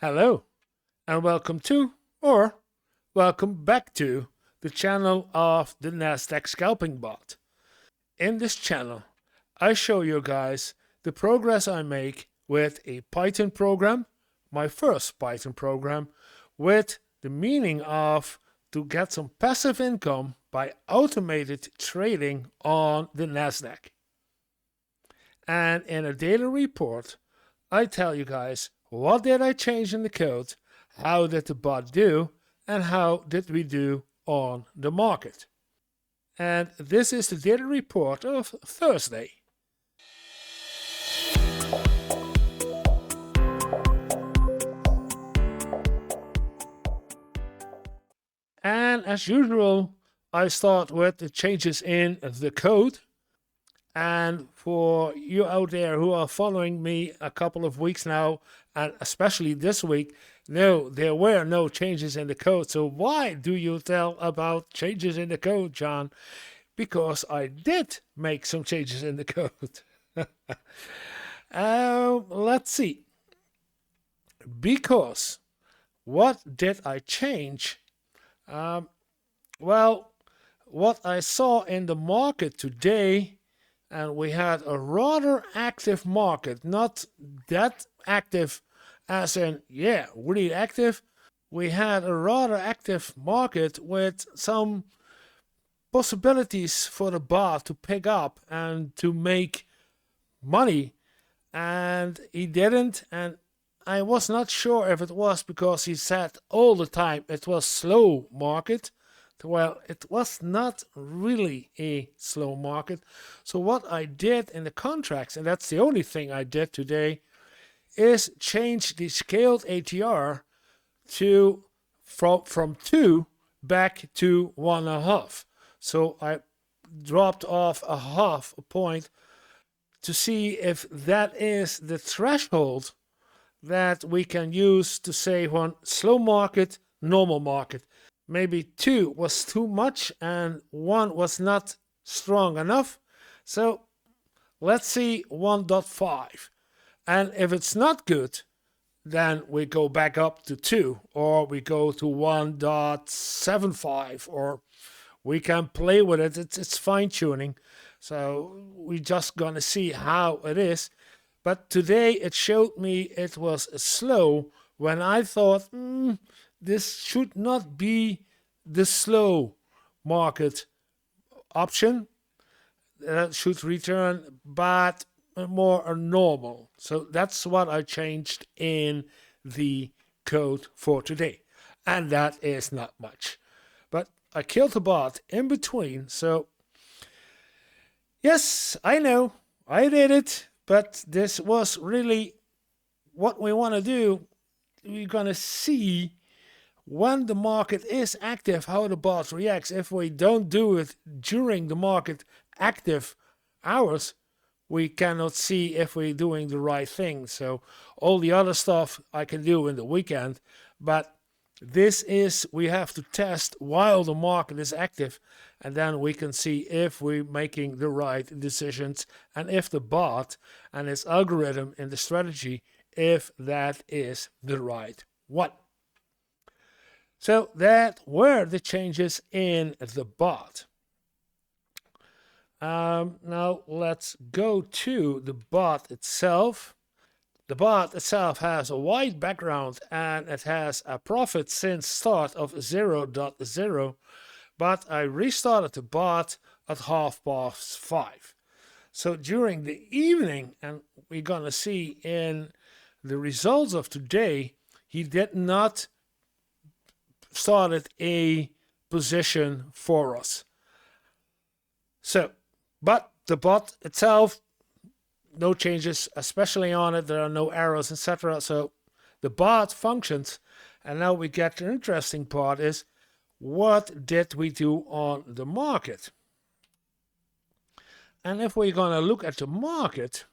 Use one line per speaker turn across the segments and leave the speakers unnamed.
Hello, and welcome to, or welcome back to, the channel of the Nasdaq scalping bot. In this channel, I show you guys the progress I make with a Python program, my first Python program, with the meaning of to get some passive income by automated trading on the Nasdaq. And in a daily report, I tell you guys what did I change in the code, how did the bot do, and how did we do on the market. And this is the daily report of Thursday. And as usual, I start with the changes in the code. And for you out there who are following me a couple of weeks now, and especially this week, no, there were no changes in the code. So why do you tell about changes in the code, John? Because I did make some changes in the code. Let's see. Because what did I change? Well, what I saw in the market today, and we had a rather active market, not that active as in, yeah, really active. We had a rather active market with some possibilities for the bot to pick up and to make money, and he didn't. And I was not sure if it was because he said all the time it was slow market. Well, it was not really a slow market. So what I did in the contracts, and that's the only thing I did today, is change the scaled ATR to from 2 back to 1.5. So I dropped off a half a point to see if that is the threshold that we can use to say one slow market, normal market. Maybe 2 was too much and 1 was not strong enough. So let's see 1.5. And if it's not good, then we go back up to 2, or we go to 1.75, or we can play with it. It's fine tuning. So we're just gonna see how it is. But today it showed me it was slow when I thought, this should not be the slow market option. That should return, but more a normal. So that's what I changed in the code for today. And that is not much. But I killed the bot in between. So yes, I know, I did it. But this was really what we want to do. We're going to see when the market is active, how the bot reacts. If we don't do it during the market active hours, we cannot see if we're doing the right thing. So all the other stuff I can do in the weekend, but this is, we have to test while the market is active, and then we can see if we're making the right decisions and if the bot and its algorithm in the strategy, if that is the right one. So that were the changes in the bot. Now let's go to the bot itself. The bot itself has a white background and it has a profit since start of 0.0, but I restarted the bot at 5:30. So during the evening, and we're gonna see in the results of today, he did not started a position for us. So, but the bot itself, no changes, especially on it. There are no arrows, etc. So the bot functions. And now we get the interesting part is, what did we do on the market? And if we're going to look at the market,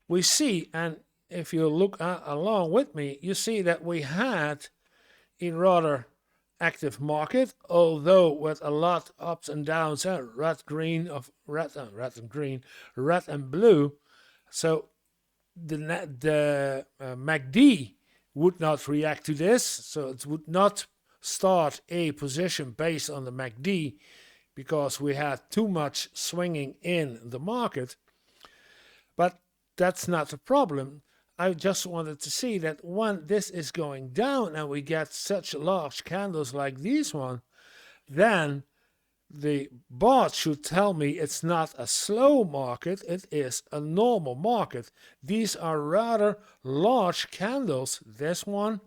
we see, and if you look along with me, you see that we had a rather active market, although with a lot of ups and downs, red and green, red and blue. So the MACD would not react to this, so it would not start a position based on the MACD because we had too much swinging in the market. But that's not the problem. I just wanted to see that when this is going down and we get such large candles like this one, then the bot should tell me it's not a slow market, it is a normal market. These are rather large candles, this one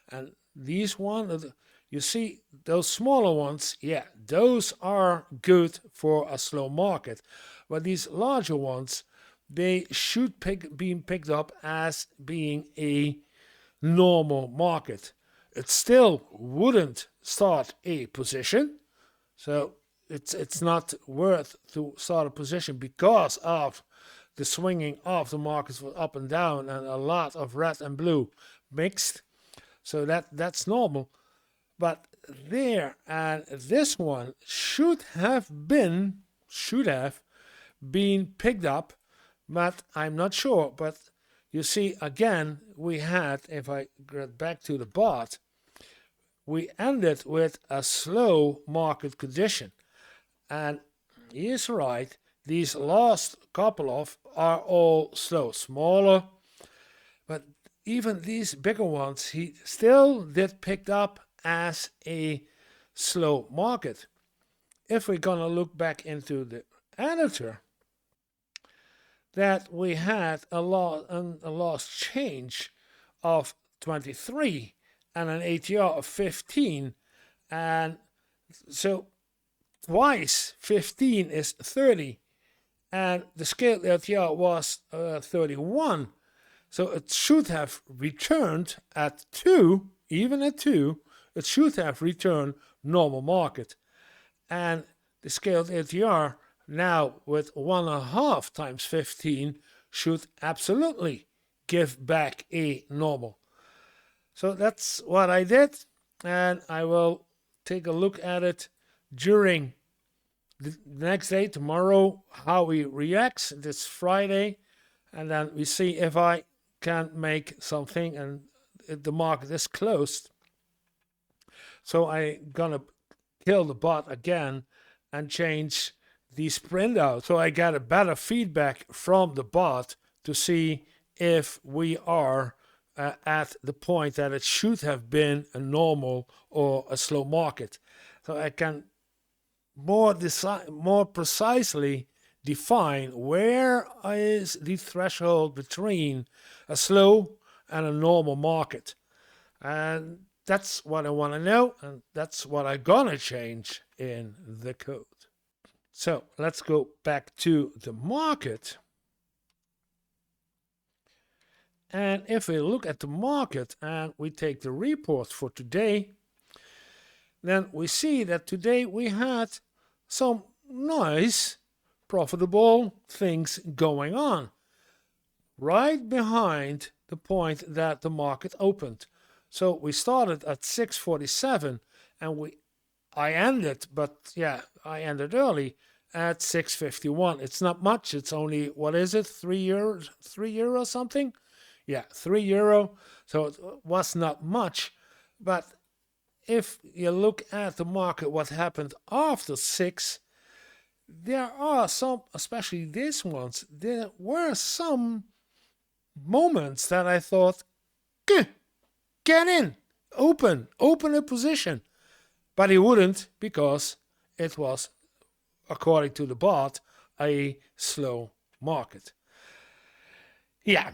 and these one. You see those smaller ones, yeah, those are good for a slow market. But these larger ones, they should be picked up as being a normal market. It still wouldn't start a position, so it's not worth to start a position because of the swinging of the markets up and down and a lot of red and blue mixed. So that's normal. But there and this one should have been picked up, but I'm not sure. But you see, again, we had, if I get back to the bot, we ended with a slow market condition. And he is right, these last couple of are all slow, smaller, but even these bigger ones, he still did pick up as a slow market. If we're going to look back into the editor, that we had a lost change of 23 and an ATR of 15, and so twice 15 is 30, and the scaled ATR was 31, so it should have returned at 2, even at 2, it should have returned normal market. And the scaled ATR now with 1.5 times 15 should absolutely give back a normal. So that's what I did, and I will take a look at it during the next day, tomorrow, how he reacts this Friday, and then we see if I can make something and the market is closed. So I'm gonna kill the bot again and change the sprint out so I get a better feedback from the bot to see if we are at the point that it should have been a normal or a slow market. So I can more precisely define where is the threshold between a slow and a normal market. And that's what I want to know, and that's what I'm gonna change in the code. So let's go back to the market. And if we look at the market and we take the report for today, then we see that today we had some nice profitable things going on right behind the point that the market opened. So we started at 647 and I ended early at 651. It's not much. It's only, what is it, €3 something? Yeah, €3. So it was not much. But if you look at the market, what happened after 6, there are some, especially these ones, there were some moments that I thought, get in, open a position. But he wouldn't, because it was, according to the bot, a slow market. Yeah,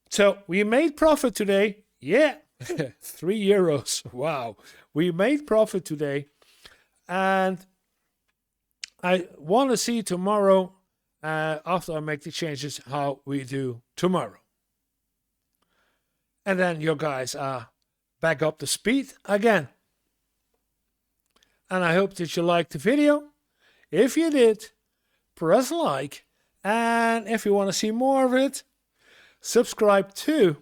so we made profit today. Yeah, €3. Wow, we made profit today. And I want to see tomorrow, after I make the changes, how we do tomorrow. And then you guys are back up to speed again. And I hope that you liked the video. If you did, press like. And if you want to see more of it, subscribe too.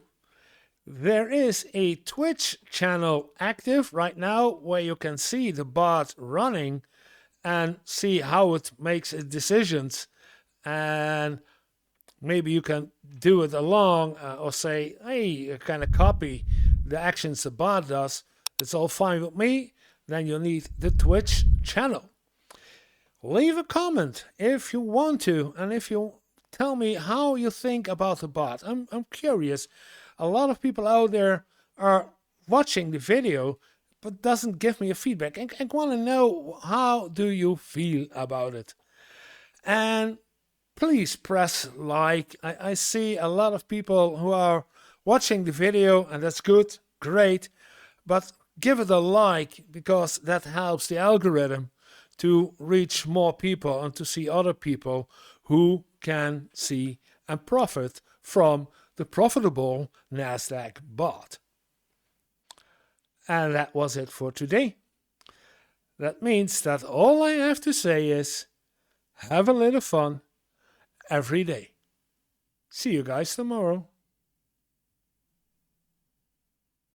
There is a Twitch channel active right now where you can see the bot running and see how it makes its decisions. And maybe you can do it along or say, hey, kind of copy the actions the bot does. It's all fine with me. Then you need the Twitch channel. Leave a comment if you want to, and if you tell me how you think about the bot. I'm curious. A lot of people out there are watching the video but doesn't give me a feedback. I want to know, how do you feel about it? And please press like. I see a lot of people who are watching the video, and that's good, great, but give it a like, because that helps the algorithm to reach more people and to see other people who can see and profit from the profitable Nasdaq bot. And that was it for today. That means that all I have to say is, have a little fun every day. See you guys tomorrow.